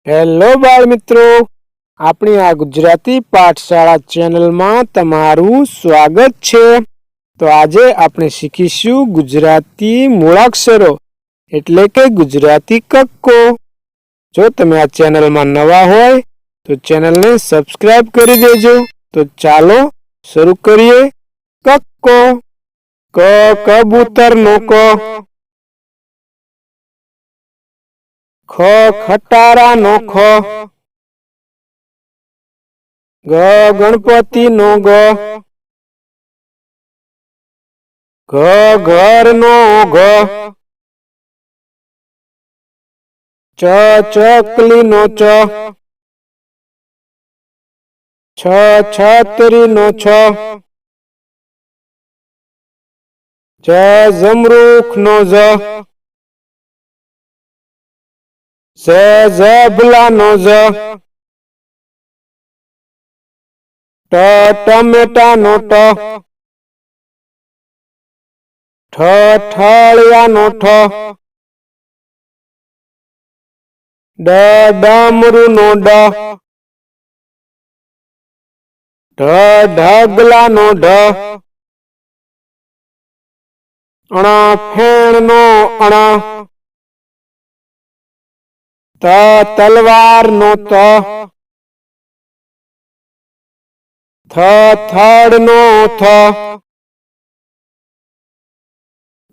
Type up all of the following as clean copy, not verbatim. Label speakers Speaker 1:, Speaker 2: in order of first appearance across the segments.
Speaker 1: Hello બાળ મિત્રો, આપણી આ ગુજરાતી પાઠશાળા ચેનલમાં તમારું સ્વાગત છે। તો આજે આપણે શીખીશું ગુજરાતી મૂળાક્ષરો એટલે કે ગુજરાતી કક્કો। જો તમે આ ચેનલમાં નવા હોય તો ચેનલને સબસ્ક્રાઇબ કરી દેજો। તો ચાલો શરૂ કરીએ। કક્કો, ક કબૂતરનો ક, ખ ખટારાનો ખ, ગ ગણપતિનો ગ, ઘ ઘરનો ઘ, ચ ચકલીનો ચ, છ છતરીનો છ, જ જમરૂખનો જ, ઝ ઝબલાનો ઝ, ટ ટમેટાનો ટ, ઠ ઠળિયાનો ઠ, ડ ડમરુનો ડ, ઢ ઢગલાનો ઢ, ણ ફેણનો અણ, ત તલવારનો ત, થ થડનો થ,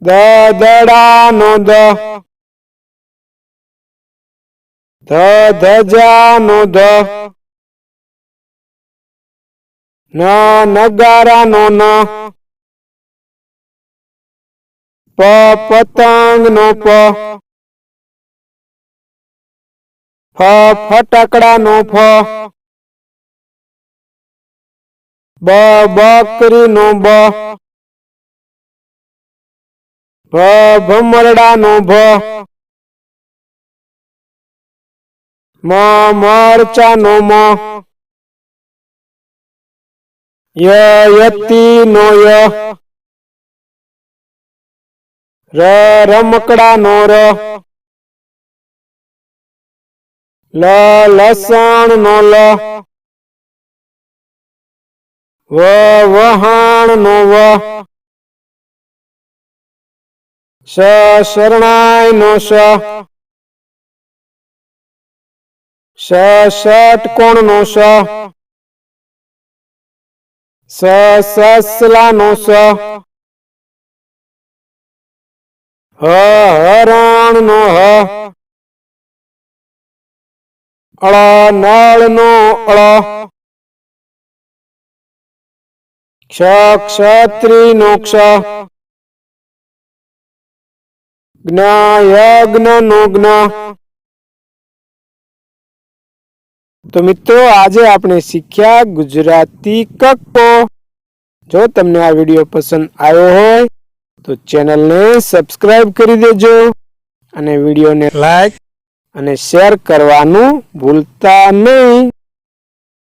Speaker 1: દ દડાનો દ, ધ ધજાનો ધ, ન નગારાનો ન, પ પતંગનો પ, ફ ફટાકડાનો ફ, બ બકરીનો બ, ભ ભમરડાનો ભ, મ મરચાનો મ, ય યતીનો ય, ર રમકડાનો ર, લ લસણનો લ, વ વહાણનો વ, શ શરણાઈનો શ, ષ ષટકોણનો ષ, સ સસલાનો સ, હ હરણનો હ, અળ નળનો અળ, ક્ષ ક્ષત્રિયનો ક્ષ, જ્ઞ યજ્ઞનો જ્ઞ। તો મિત્રો, આજે આપણે શીખ્યા ગુજરાતી કક્કો। જો તમને આ વિડીયો પસંદ આવ્યો હોય તો ચેનલને સબસ્ક્રાઇબ કરી દેજો અને વિડીયોને લાઈક અને શેર કરવાનું ભૂલતા નહીં।